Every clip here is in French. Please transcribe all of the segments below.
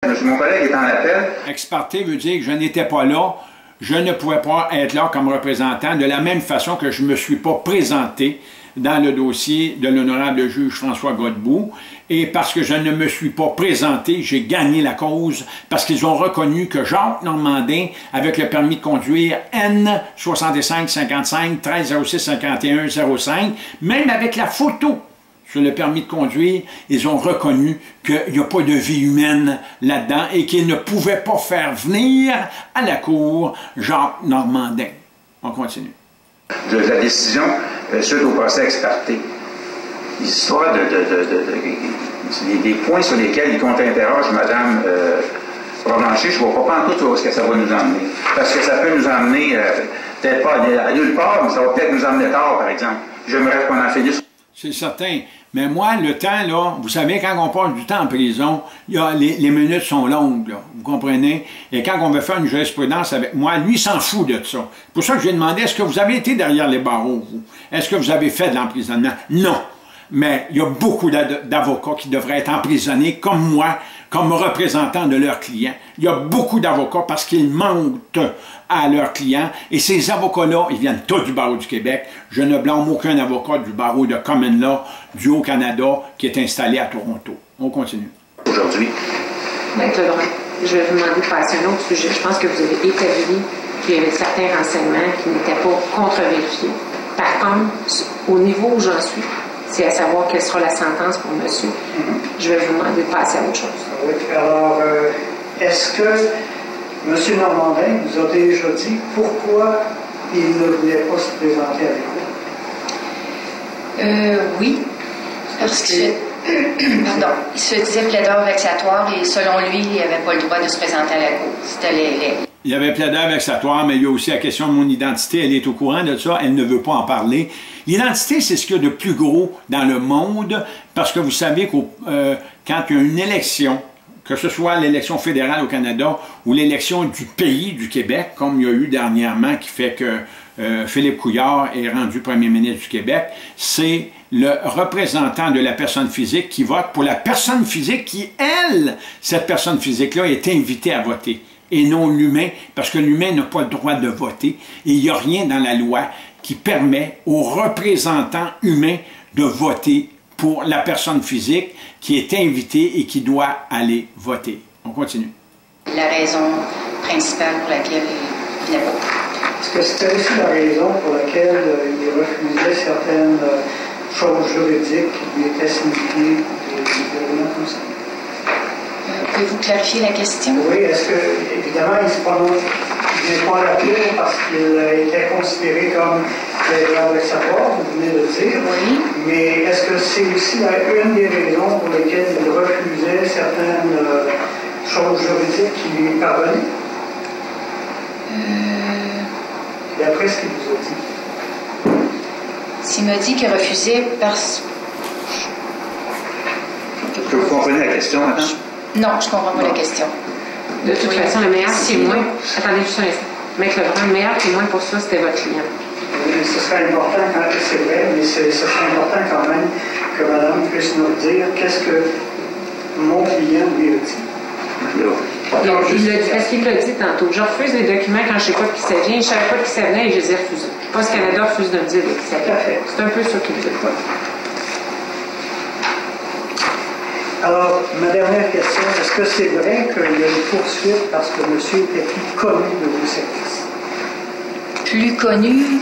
Mon collègue est en appel. Ex parte veut dire que je n'étais pas là, je ne pouvais pas être là comme représentant, de la même façon que je ne me suis pas présenté dans le dossier de l'honorable juge François Godbout, et parce que je ne me suis pas présenté, j'ai gagné la cause, parce qu'ils ont reconnu que Jacques Normandin, avec le permis de conduire N6555 1306 51 05, même avec la photo sur le permis de conduire, ils ont reconnu qu'il n'y a pas de vie humaine là-dedans et qu'ils ne pouvaient pas faire venir à la cour Jacques Normandin. On continue. De la décision suite au procès ex parte. L'histoire des points sur lesquels il contre-interroge Mme Provencher, je ne vois pas en tout où est-ce que ça va nous emmener. Parce que ça peut nous emmener, peut-être pas à nulle part, mais ça va peut-être nous emmener tard, par exemple. J'aimerais qu'on en finisse. C'est certain. Mais moi, le temps, là, vous savez, quand on passe du temps en prison, les minutes sont longues, là, vous comprenez? Et quand on veut faire une jurisprudence avec moi, lui, il s'en fout de ça. C'est pour ça que je lui ai demandé, est-ce que vous avez été derrière les barreaux, vous? Est-ce que vous avez fait de l'emprisonnement? Non. Mais il y a beaucoup d'avocats qui devraient être emprisonnés, comme moi, comme représentant de leurs clients. Il y a beaucoup d'avocats parce qu'ils mentent à leurs clients. Et ces avocats-là, ils viennent tous du barreau du Québec. Je ne blâme aucun avocat du barreau de Common Law du Haut-Canada qui est installé à Toronto. On continue. Aujourd'hui. Maître Lebrun, je vais vous demander de passer à un autre sujet. Je pense que vous avez établi qu'il y avait certains renseignements qui n'étaient pas contre-vérifiés. Par contre, au niveau où j'en suis, c'est à savoir quelle sera la sentence pour monsieur. Je vais vous demander de passer à autre chose. Oui, alors, est-ce que M. Normandin vous a déjà dit pourquoi il ne voulait pas se présenter avec vous? Oui, parce que il se disait plaideur vexatoire et selon lui, il n'avait pas le droit de se présenter à la cour. C'était Il y avait plaideur vexatoire, mais il y a aussi la question de mon identité. Elle est au courant de ça, elle ne veut pas en parler. L'identité, c'est ce qu'il y a de plus gros dans le monde, parce que vous savez que quand il y a une élection, que ce soit l'élection fédérale au Canada ou l'élection du pays, du Québec, comme il y a eu dernièrement, qui fait que Philippe Couillard est rendu premier ministre du Québec, c'est le représentant de la personne physique qui vote pour la personne physique qui, elle, cette personne physique-là, est invitée à voter, et non l'humain, parce que l'humain n'a pas le droit de voter, et il n'y a rien dans la loi qui permet aux représentants humains de voter pour la personne physique qui est invitée et qui doit aller voter. On continue. La raison principale pour laquelle il n'a pas. Est-ce que c'était aussi la raison pour laquelle il refusait certaines choses juridiques qui lui étaient signifiées des éléments comme ça? Pouvez-vous clarifier la question? Oui, est-ce que, évidemment, il se prononce, il n'est pas à la cour parce qu'il était considéré comme plaideur vexatoire, vous venez de le dire. Oui. Mais est-ce que c'est aussi une des raisons pour lesquelles il refusait certaines choses juridiques qui lui parvenaient? D'après ce qu'il vous a dit. S'il m'a dit qu'il refusait parce... Est-ce que vous comprenez la question maintenant? Non, je ne comprends pas la question. De toute façon, le meilleur témoin... Attendez juste un instant. Maître Lebrun, le meilleur témoin pour ça, c'était votre client. Oui, ce serait important, c'est vrai, mais ce serait important quand même que madame puisse nous dire qu'est-ce que mon client lui a dit. Est-ce qu'il l'a dit tantôt? Je refuse les documents quand je ne sais pas de qui ça vient. Je ne savais pas de qui ça venait et je les ai refusés. Post Canada refuse de me dire de qui ça vient. C'est un peu ça qu'il dit. Alors, ma dernière question, est-ce que c'est vrai qu'il y a une poursuite parce que monsieur était plus connu de vos services? Plus connu?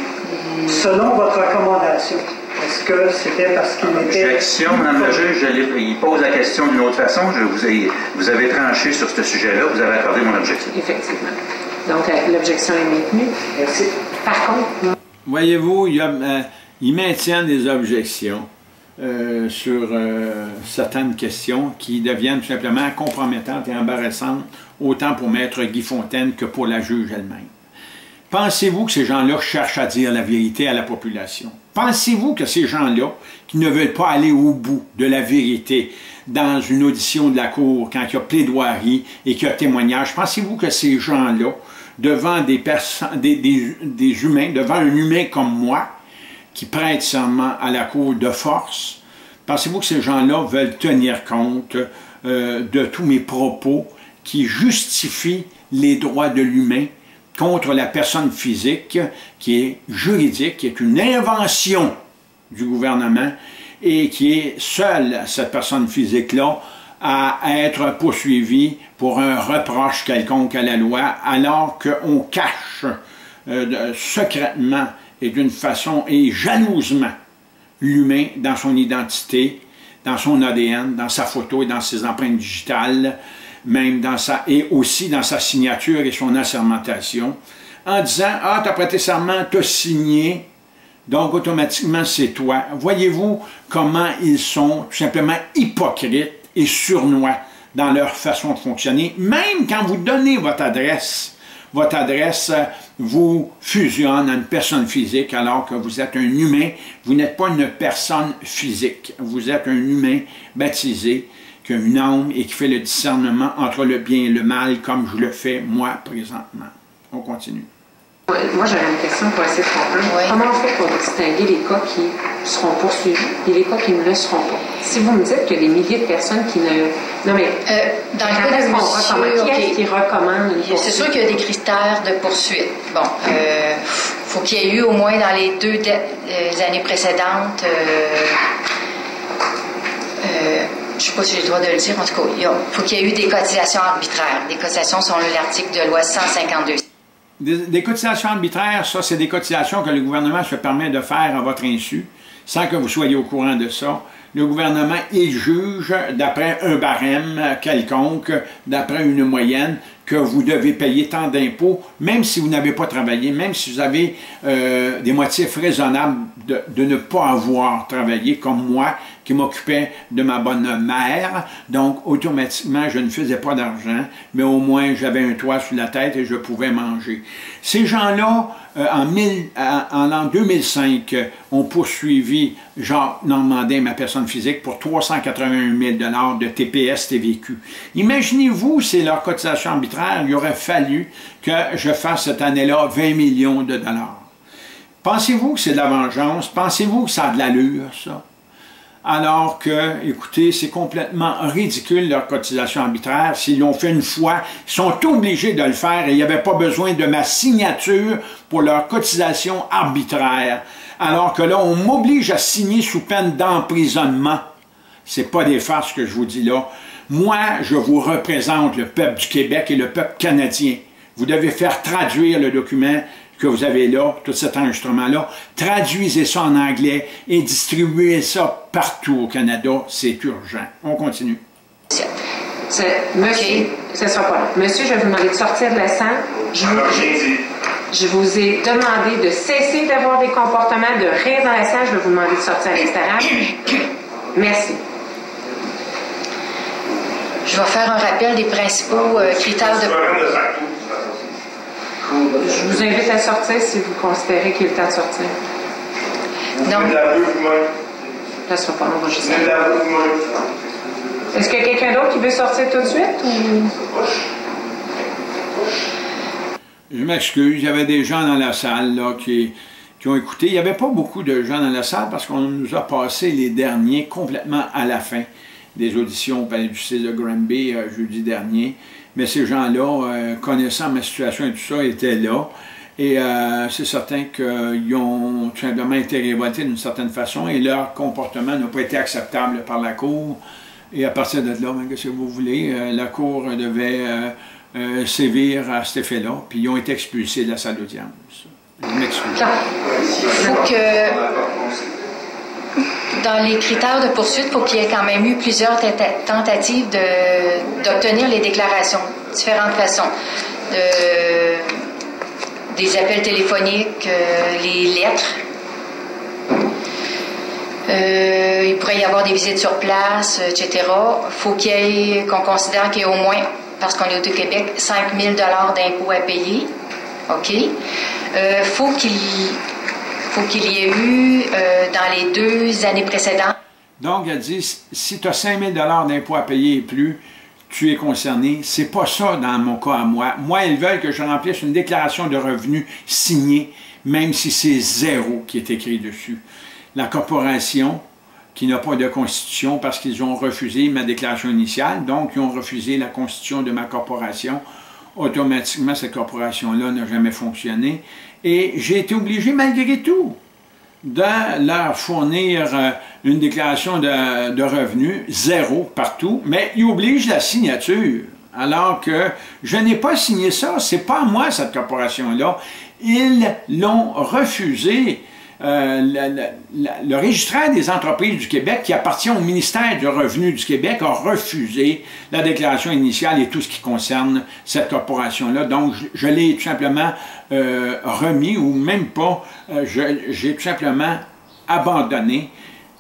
Selon votre recommandation, est-ce que c'était parce qu'il était... Objection, Mme la juge, il pose la question d'une autre façon. Vous avez tranché sur ce sujet-là, vous avez accordé mon objection. Effectivement. Donc, l'objection est maintenue. Merci. Par contre... Voyez-vous, ils maintiennent des objections sur certaines questions qui deviennent tout simplement compromettantes et embarrassantes, autant pour Maître Guy Fontaine que pour la juge elle-même. Pensez-vous que ces gens-là cherchent à dire la vérité à la population? Pensez-vous que ces gens-là, qui ne veulent pas aller au bout de la vérité dans une audition de la Cour, quand il y a plaidoirie et qu'il y a témoignage, pensez-vous que ces gens-là, devant des humains, devant un humain comme moi, qui prête serment à la Cour de force, pensez-vous que ces gens-là veulent tenir compte de tous mes propos qui justifie les droits de l'humain contre la personne physique, qui est juridique, qui est une invention du gouvernement et qui est seule, cette personne physique-là, à être poursuivie pour un reproche quelconque à la loi, alors qu'on cache secrètement et d'une façon et jalousement l'humain dans son identité, dans son ADN, dans sa photo et dans ses empreintes digitales, même et aussi dans sa signature et son assermentation, en disant « Ah, tu as prêté serment, tu as signé, donc automatiquement c'est toi ». Voyez-vous comment ils sont tout simplement hypocrites et sournois dans leur façon de fonctionner. Même quand vous donnez votre adresse vous fusionne à une personne physique alors que vous êtes un humain. Vous n'êtes pas une personne physique. Vous êtes un humain baptisé qui a une âme et qui fait le discernement entre le bien et le mal comme je le fais moi présentement. On continue. Moi, j'avais une question pour essayer de comprendre. Oui. Comment on fait pour distinguer les cas qui seront poursuivis et les cas qui ne le seront pas? Si vous me dites qu'il y a des milliers de personnes qui ne... Non, mais dans le cas de monsieur, qui est-ce qui recommande une poursuite? C'est sûr qu'il y a des critères de poursuite. Bon, faut qu'il y ait eu au moins dans les 2 années précédentes... je ne sais pas si j'ai le droit de le dire, en tout cas, il faut qu'il y ait eu des cotisations arbitraires. Des cotisations selon l'article de loi 152. Des cotisations arbitraires, ça, c'est des cotisations que le gouvernement se permet de faire à votre insu, sans que vous soyez au courant de ça. Le gouvernement, il juge d'après un barème quelconque, d'après une moyenne, que vous devez payer tant d'impôts, même si vous n'avez pas travaillé, même si vous avez des motifs raisonnables de ne pas avoir travaillé, comme moi, qui m'occupais de ma bonne mère. Donc, automatiquement, je ne faisais pas d'argent, mais au moins, j'avais un toit sur la tête et je pouvais manger. Ces gens-là, en l'an 2005, ont poursuivi Jacques Normandin, ma personne physique, pour 381 000 $ de TPS TVQ. Imaginez-vous, c'est leur cotisation arbitraire, il aurait fallu que je fasse cette année-là 20 millions de dollars. Pensez-vous que c'est de la vengeance? Pensez-vous que ça a de l'allure, ça? Alors que, écoutez, c'est complètement ridicule leur cotisation arbitraire. S'ils l'ont fait une fois, ils sont obligés de le faire et il n'y avait pas besoin de ma signature pour leur cotisation arbitraire. Alors que là, on m'oblige à signer sous peine d'emprisonnement. C'est pas des farces que je vous dis là. Moi, je vous représente le peuple du Québec et le peuple canadien. Vous devez faire traduire le document que vous avez là, tout cet enregistrement-là, traduisez ça en anglais et distribuez ça partout au Canada, c'est urgent. On continue. Monsieur, ce sera pas là. Monsieur, je vais vous demander de sortir de la salle. Je vous ai demandé de cesser d'avoir des comportements, de rire dans la salle. Je vais vous demander de sortir à l'extérieur. Merci. Je vais faire un rappel des principaux critères de... Je vous invite à sortir si vous considérez qu'il est le temps de sortir. Non. Ça sera pas long, on va juste... Est-ce qu'il y a quelqu'un d'autre qui veut sortir tout de suite? Ou... Je m'excuse, il y avait des gens dans la salle là, qui ont écouté. Il n'y avait pas beaucoup de gens dans la salle parce qu'on nous a passé les derniers complètement à la fin des auditions au Palais de justice de Granby jeudi dernier. Mais ces gens-là, connaissant ma situation et tout ça, étaient là. Et c'est certain qu'ils ont tout simplement été révoltés d'une certaine façon et leur comportement n'a pas été acceptable par la Cour. Et à partir de là, qu'est-ce que vous voulez, la Cour devait sévir à cet effet-là, puis ils ont été expulsés de la salle d'audience. Je m'excuse. Il faut que, dans les critères de poursuite, il faut qu'il y ait quand même eu plusieurs tentatives d'obtenir les déclarations, différentes façons. Des appels téléphoniques, les lettres. Il pourrait y avoir des visites sur place, etc. Il faut qu'on considère qu'il y ait au moins, parce qu'on est au Québec, 5 000 $ d'impôts à payer. OK? Faut qu'il y ait eu, dans les 2 années précédentes... Donc, elle dit, si tu as 5 000 $ d'impôts à payer et plus, tu es concerné. C'est pas ça dans mon cas à moi. Moi, ils veulent que je remplisse une déclaration de revenus signée, même si c'est 0 qui est écrit dessus. La corporation qui n'a pas de constitution parce qu'ils ont refusé ma déclaration initiale. Donc, ils ont refusé la constitution de ma corporation. Automatiquement, cette corporation-là n'a jamais fonctionné. Et j'ai été obligé, malgré tout, de leur fournir une déclaration de revenus, 0 partout, mais ils obligent la signature. Alors que je n'ai pas signé ça, c'est pas moi cette corporation-là. Ils l'ont refusé. Le registraire des entreprises du Québec, qui appartient au ministère du Revenu du Québec, a refusé la déclaration initiale et tout ce qui concerne cette corporation-là. Donc, je l'ai tout simplement remis, ou même pas, j'ai tout simplement abandonné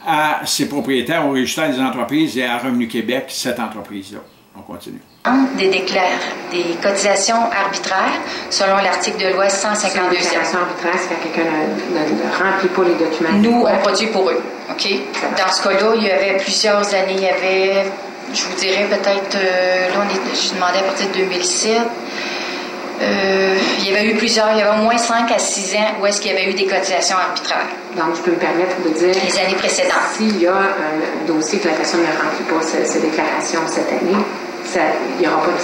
à ses propriétaires, au registraire des entreprises et à Revenu Québec, cette entreprise-là. On continue. Des cotisations arbitraires, selon l'article de loi 152. Une déclaration arbitraire, c'est quand quelqu'un ne remplit pas les documents. Nous, on produit pour eux. OK? Dans ce cas-là, il y avait plusieurs années, il y avait, je vous dirais peut-être, je demandais à partir de 2007, il y avait eu plusieurs, il y avait au moins 5 à 6 ans où est-ce qu'il y avait eu des cotisations arbitraires. Donc, je peux me permettre de dire... Les années précédentes. S'il y a un dossier que la personne ne remplit pas ses déclarations cette année, il n'y aura pas de...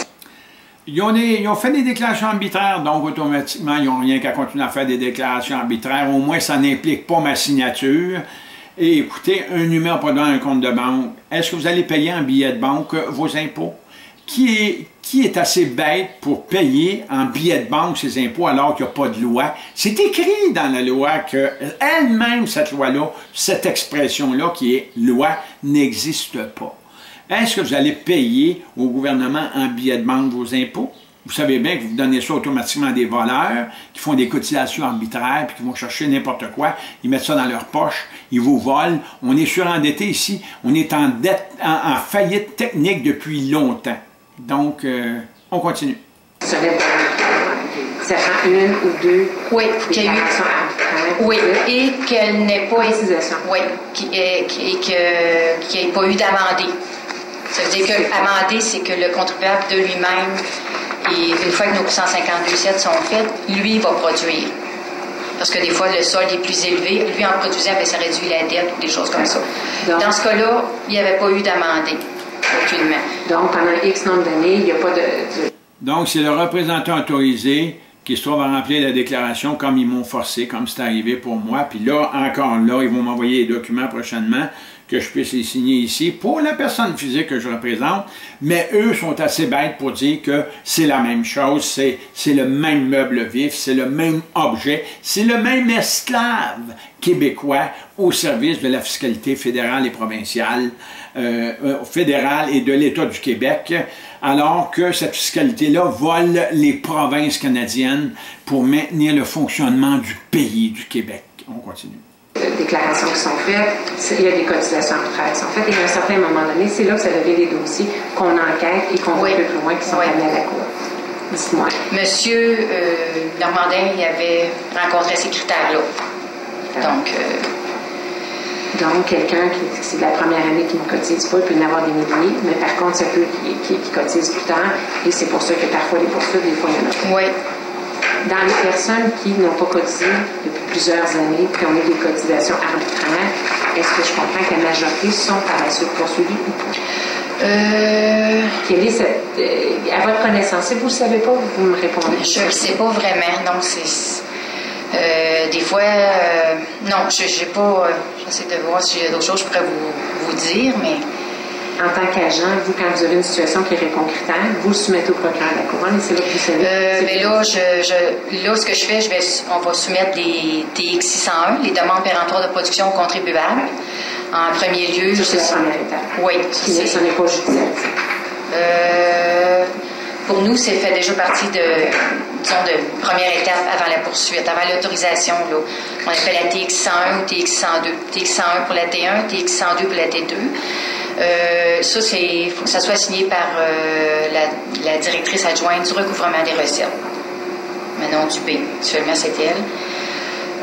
Ils ont fait des déclarations arbitraires, donc automatiquement, ils n'ont rien qu'à continuer à faire des déclarations arbitraires. Au moins, ça n'implique pas ma signature. Et écoutez, un numéro pas dans un compte de banque. Est-ce que vous allez payer en billet de banque vos impôts? Qui est assez bête pour payer en billet de banque ses impôts alors qu'il n'y a pas de loi? C'est écrit dans la loi que elle-même, cette loi-là, cette expression-là qui est loi, n'existe pas. Est-ce que vous allez payer au gouvernement en billet de banque vos impôts? Vous savez bien que vous donnez ça automatiquement à des voleurs qui font des cotisations arbitraires puis qui vont chercher n'importe quoi. Ils mettent ça dans leur poche, ils vous volent. On est surendetté ici. On est en dette, en faillite technique depuis longtemps. Donc, on continue. Ça prend une ou deux déclarations arbitraires. Oui, et qu'elle n'ait pas... Oui, qu'il n'y ait pas eu d'amendé. Ça veut dire que amender, c'est que le contribuable de lui-même, et une fois que nos 152.7 sont faites, lui va produire. Parce que des fois, le solde est plus élevé. Lui, en produisant, ça réduit la dette ou des choses comme ça. Donc, dans ce cas-là, il n'y avait pas eu d'amendé, aucunement. Donc, pendant X nombre d'années, il n'y a pas de... Donc, c'est le représentant autorisé qui se trouve à remplir la déclaration comme ils m'ont forcé, comme c'est arrivé pour moi. Puis là, encore là, ils vont m'envoyer les documents prochainement que je puisse les signer ici pour la personne physique que je représente, mais eux sont assez bêtes pour dire que c'est la même chose, c'est le même meuble vif, c'est le même objet, c'est le même esclave québécois au service de la fiscalité fédérale et provinciale, fédérale et de l'État du Québec, alors que cette fiscalité-là vole les provinces canadiennes pour maintenir le fonctionnement du pays du Québec. On continue. Déclarations qui sont faites, il y a des cotisations arbitraires qui sont faites, et à un certain moment donné, c'est là que ça devient des dossiers qu'on enquête et qu'on voit un peu plus loin qui sont amenés à la Cour. Dites-moi. Monsieur Normandin, il avait rencontré ces critères-là. Donc, quelqu'un qui, c'est de la première année qui ne cotise pas, il peut y en avoir des milliers, mais par contre, ça peut qui cotise plus tard, et c'est pour ça que parfois les poursuites, des fois, il y en a. Oui. Dans les personnes qui n'ont pas cotisé depuis plusieurs années, qui ont eu des cotisations arbitraires, est-ce que je comprends que la majorité sont par la suite poursuivies ou pas? Quelle est cette... à votre connaissance, si vous ne le savez pas, vous me répondez. Je ne le sais pas vraiment. Non, c'est... des fois... non, je n'ai pas... j'essaie de voir si j'ai d'autres choses que je pourrais vous dire, mais... En tant qu'agent, vous, quand vous avez une situation qui répond aux critères, vous le soumettez au procureur de la Couronne et c'est là que vous savez. Mais là, là, ce que je fais, on va soumettre les TX 601, les demandes péremptoires de production aux contribuables. En premier lieu... C'est la première étape. Oui. Ce n'est pas judiciaire. Pour nous, c'est fait déjà partie de première étape avant la poursuite, avant l'autorisation. On appelle la TX 101 ou TX 102. TX 101 pour la T1, TX 102 pour la T2. Ça, il faut que ça soit signé par la directrice adjointe du recouvrement des recettes. Manon Dubé, actuellement c'est elle.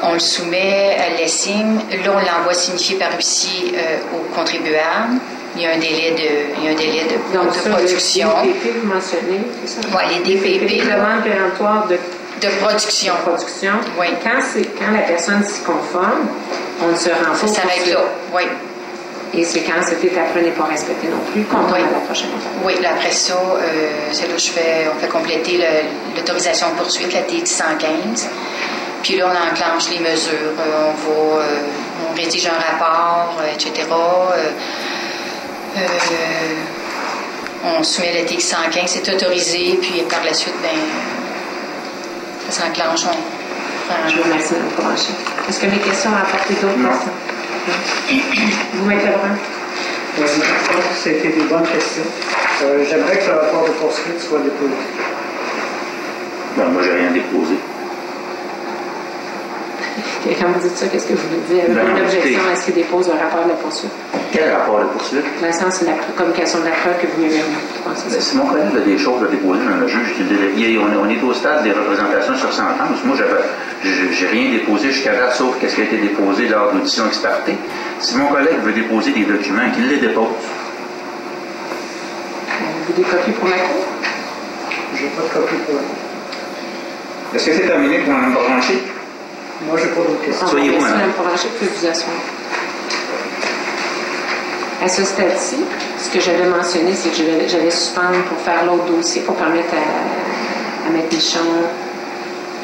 On le soumet, elle le signe. Là, on l'envoie signifier par huissier au contribuable. Il y a un délai de production. Les DPP, vous mentionnez, c'est ça? Oui, les DPP. Demande péremptoire de production. Oui. Quand la personne s'y conforme, on ne se rend pas. Ça s'arrête là, oui. Et c'est quand cette étape-là n'est pas respectée non plus qu'on va à la prochaine étape. Oui, là, après ça, c'est là on fait compléter l'autorisation de poursuite, la TX 115. Puis là, on enclenche les mesures. On rédige un rapport, etc. On soumet la TX 115, c'est autorisé, puis par la suite, ben, ça s'enclenche. Je vous remercie, Mme Provencher. Est-ce que mes questions ont apporté d'autres questions? Vous, M. Lebrun? Je pense que c'était des bonnes questions. J'aimerais que le rapport de poursuite soit déposé. Bon, moi, j'ai rien déposé. Et quand vous dites ça, qu'est-ce que vous voulez dire? Une objection à ce qu'il dépose un rapport de la poursuite? Quel rapport de poursuite? Dans le sens de la communication de la preuve que vous m'avez remis. Si mon collègue a des choses à déposer dans le juge, on est au stade des représentations sur sentence. Moi, j'ai rien déposé jusqu'à là, sauf qu'est-ce qui a été déposé lors de l'audition expertée. Si mon collègue veut déposer des documents, qu'il les dépose. Avez-vous des copies pour la cour? Je n'ai pas de copie pour la cour. Est-ce que c'est terminé pour Mme Provencher? Moi, je n'ai pas d'autres questions. Soyez-vous, Merci, Mme Provencher, puis vous asseoir. À ce stade-ci, ce que j'avais mentionné, c'est que j'allais suspendre pour faire l'autre dossier, pour permettre à M. Michon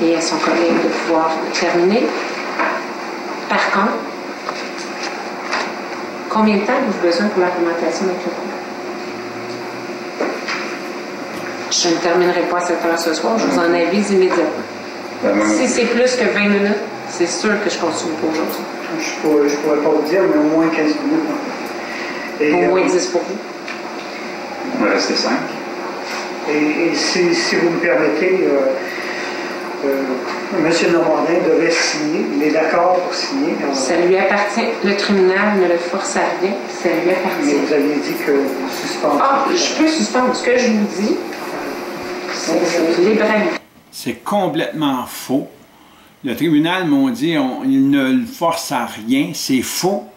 et à son collègue de pouvoir terminer. Par contre, combien de temps avez-vous besoin pour l'argumentation avec le cours? Je ne terminerai pas à 7 heures ce soir, je vous en avise immédiatement. Si c'est plus que 20 minutes, c'est sûr que je continue pour aujourd'hui. Je ne pourrais pas vous dire, mais au moins 15 minutes. Et, au moins 10 pour vous. Il va rester 5. Et si vous me permettez, M. Normandin devait signer, il est d'accord pour signer. Ça lui appartient. Le tribunal ne le force à rien, ça lui appartient. Mais vous aviez dit que vous suspendez. Ah, je peux suspendre. Ce que je vous dis, c'est libre à lui. C'est complètement faux. Le tribunal m'a dit il ne le force à rien. C'est faux.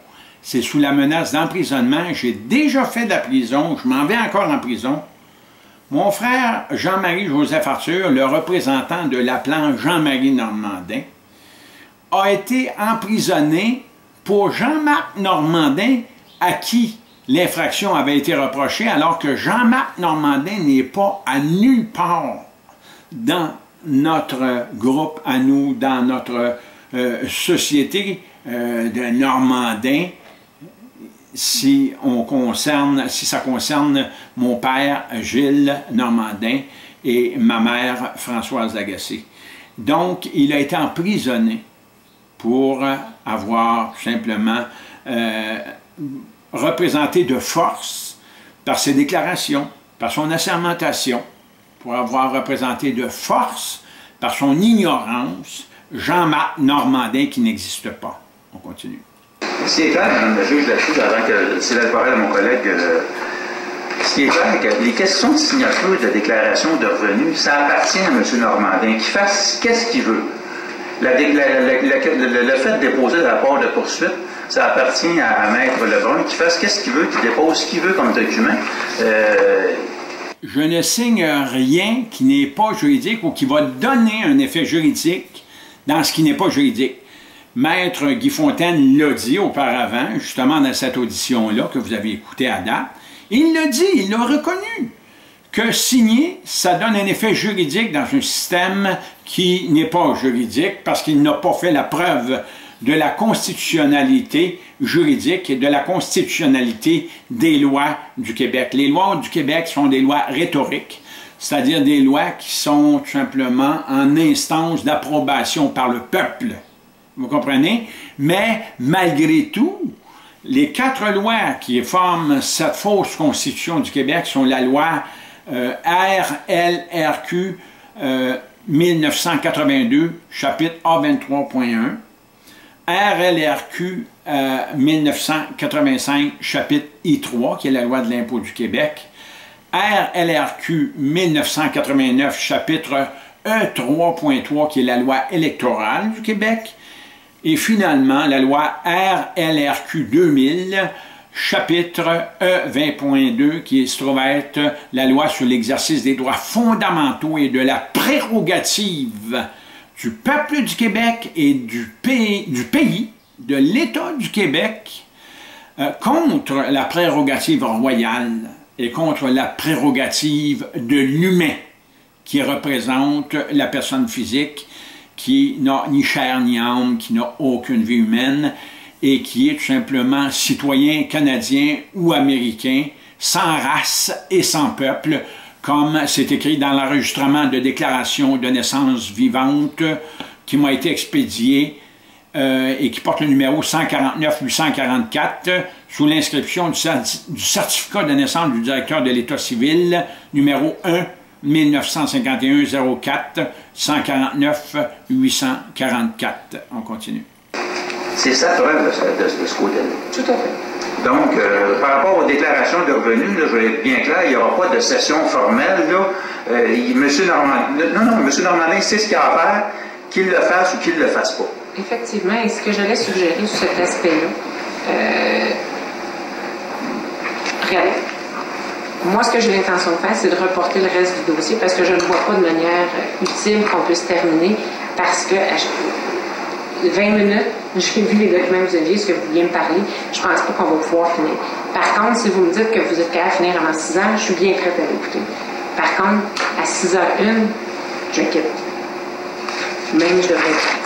C'est sous la menace d'emprisonnement. J'ai déjà fait de la prison. Je m'en vais encore en prison. Mon frère Jean-Marie Joseph Arthur, le représentant de l'appelant Jean-Marie Normandin, a été emprisonné pour Jean-Marc Normandin, à qui l'infraction avait été reprochée, alors que Jean-Marc Normandin n'est pas à nulle part dans notre groupe, à nous, dans notre société de Normandin, si ça concerne mon père Gilles Normandin et ma mère Françoise Lagacé. Donc, il a été emprisonné pour avoir tout simplement représenté de force par ses déclarations, par son assermentation, pour avoir représenté de force par son ignorance Jean-Marc Normandin qui n'existe pas. On continue. Ce qui est clair, Mme la juge là-dessus, avant que c'est la parole à mon collègue, ce qui est clair, que les questions de signature de déclaration de revenus, ça appartient à M. Normandin, qu'il fasse qu'est-ce qu'il veut. Le fait de déposer le rapport de poursuite, ça appartient à Maître Lebrun, qu'il fasse qu'est-ce qu'il veut, qu'il dépose ce qu'il veut comme document. Je ne signe rien qui n'est pas juridique ou qui va donner un effet juridique dans ce qui n'est pas juridique. Maître Guy Fontaine l'a dit auparavant, justement dans cette audition-là que vous avez écoutée à date. Il l'a dit, il l'a reconnu, que signer, ça donne un effet juridique dans un système qui n'est pas juridique parce qu'il n'a pas fait la preuve de la constitutionnalité juridique et de la constitutionnalité des lois du Québec. Les lois du Québec sont des lois rhétoriques, c'est-à-dire des lois qui sont tout simplement en instance d'approbation par le peuple. Vous comprenez? Mais malgré tout, les 4 lois qui forment cette fausse constitution du Québec sont la loi RLRQ 1982, chapitre A23.1, RLRQ 1985, chapitre I3, qui est la loi de l'impôt du Québec, RLRQ 1989, chapitre E3.3, qui est la loi électorale du Québec, et finalement la loi RLRQ 2000, chapitre E20.2, qui se trouve être la loi sur l'exercice des droits fondamentaux et de la prérogative du peuple du Québec et du pays de l'État du Québec contre la prérogative royale et contre la prérogative de l'humain qui représente la personne physique qui n'a ni chair ni âme, qui n'a aucune vie humaine et qui est tout simplement citoyen canadien ou américain, sans race et sans peuple, comme c'est écrit dans l'enregistrement de déclaration de naissance vivante qui m'a été expédié et qui porte le numéro 149-844 sous l'inscription du certificat de naissance du directeur de l'État civil, numéro 1 1951-04 149-844. On continue. C'est ça preuve de ce côté-là. Tout à fait. Donc, par rapport aux déclarations de revenus, là, je vais être bien clair, il n'y aura pas de session formelle. Là. Monsieur Normandin sait ce qu'il a à faire, qu'il le fasse ou qu'il ne le fasse pas. Effectivement, et ce que j'allais suggérer sur cet aspect-là, regardez, moi, ce que j'ai l'intention de faire, c'est de reporter le reste du dossier parce que je ne vois pas de manière utile qu'on puisse terminer parce que 20 minutes, j'ai vu les documents que vous aviez, ce que vous vouliez me parler, je pense pas qu'on va pouvoir finir. Par contre, si vous me dites que vous êtes capable de finir avant 6 heures, je suis bien prête à l'écouter. Par contre, à 6h01, je quitte. Même je devrais être partie.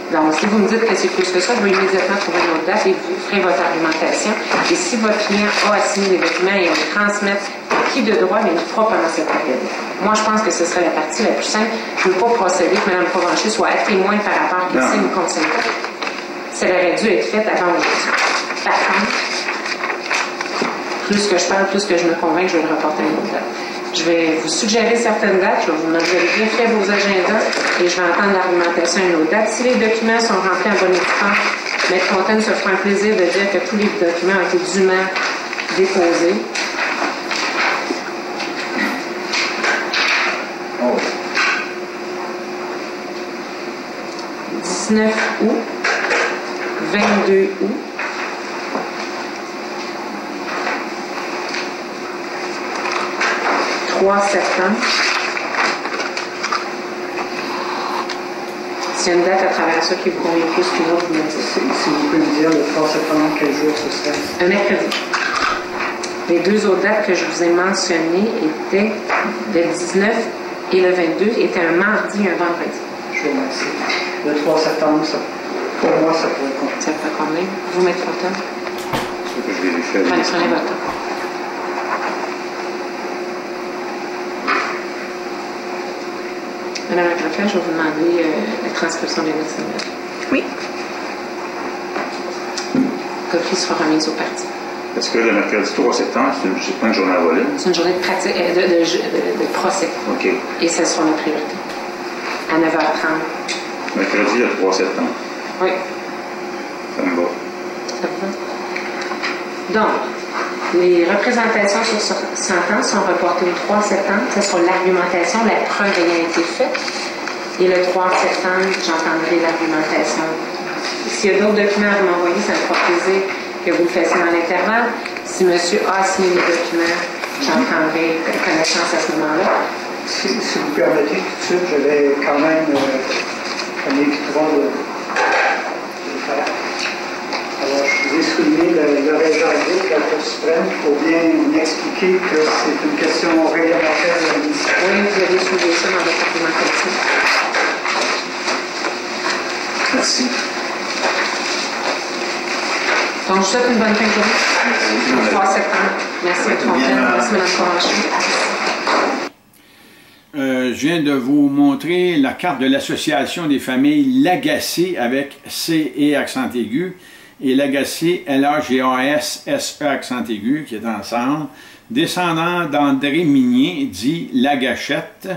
Donc, si vous me dites que c'est plus que ça, je vais immédiatement trouver une autre date et vous ferez votre argumentation. Et si votre client a signé les documents et les transmettre à qui de droit, mais il le fera pendant cette période. Moi, je pense que ce serait la partie la plus simple. Je ne veux pas procéder que Mme Provencher soit à témoin par rapport à qu'elle signe ou qu'on signe pas. Ça aurait dû être fait avant aujourd'hui. Par contre, plus que je parle, plus que je me convainc, je vais le reporter à une autre date. Je vais vous suggérer certaines dates, je vais vous demander de bien faire vos agendas et je vais entendre l'argumentation à une autre date. Si les documents sont remplis en bonne et due forme, Maître Fontaine se fera un plaisir de dire que tous les documents ont été dûment déposés. Oh. 19 août, 22 août, 3 septembre. S'il y a une date à travers ça qui vous convient plus qu'une autre, vous me dites. Si vous pouvez me dire le 3 septembre, quel jour ce serait? Un mercredi. Les deux autres dates que je vous ai mentionnées étaient le 19 et le 22, étaient un mardi et un vendredi. Je vous remercie. Le 3 septembre, ça, pour moi, ça pourrait compter. Ça fait combien? Vous mettez votre temps? C'est que je vérifie. Prenez votre temps. Madame la greffière, je vais vous demander la transcription des notes. Oui. Copie sera remise au parti. Parce que le mercredi 3 septembre, c'est pas une journée à voler. C'est une journée de pratique, de procès. OK. Et ça sera notre priorité. À 9h30. Mercredi, le 3 septembre. Oui. Ça me va. Ça vous va? Donc, les représentations sur sentence sont reportées le 3 septembre. Ce sera l'argumentation, la preuve ayant été faite. Et le 3 septembre, j'entendrai l'argumentation. S'il y a d'autres documents à vous m'envoyer, ça me fera plaisir que vous le fassiez dans l'intervalle. Si monsieur a signé les documents, j'en prendrai connaissance à ce moment-là. Si vous permettez, tout de suite, je vais quand même prendre les droits de le faire. Alors, je vous ai souligné le réservé de la Cour suprême pour bien m'expliquer que c'est une question réglementaire de la mission. Oui, vous avez soulevé ça dans votre argumentation. Merci. Donc, je vous souhaite une bonne fin de journée. Le 3 septembre. Merci à Fontaine. Merci Mme Provencher. Je viens de vous montrer la carte de l'Association des familles Lagacé avec C et accent aigu et Lagacé, L-A-G-A-S-S-E accent aigu qui est ensemble, descendant d'André Minier, dit Lagachette,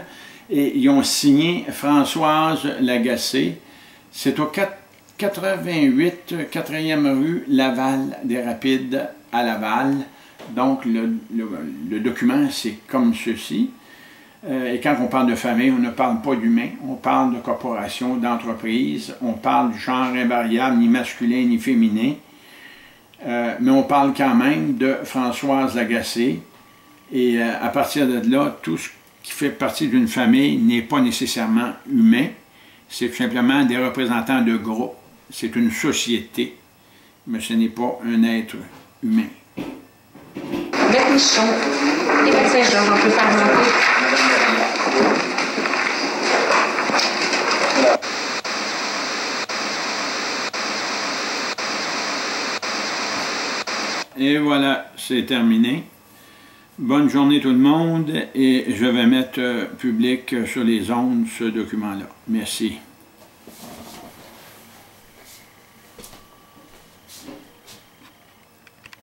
et ils ont signé Françoise Lagacé. C'est au 88 4e rue Laval des Rapides à Laval. Donc le document c'est comme ceci. Et quand on parle de famille, on ne parle pas d'humain, on parle de corporation, d'entreprise, on parle du genre invariable, ni masculin ni féminin, mais on parle quand même de Françoise Lagacé, et à partir de là, tout ce qui fait partie d'une famille n'est pas nécessairement humain, c'est tout simplement des représentants de groupe, c'est une société, mais ce n'est pas un être humain. Beth Michon, Québec Saint-Georges, on peut faire monter. Et voilà, c'est terminé. Bonne journée tout le monde et je vais mettre public sur les ondes ce document-là. Merci.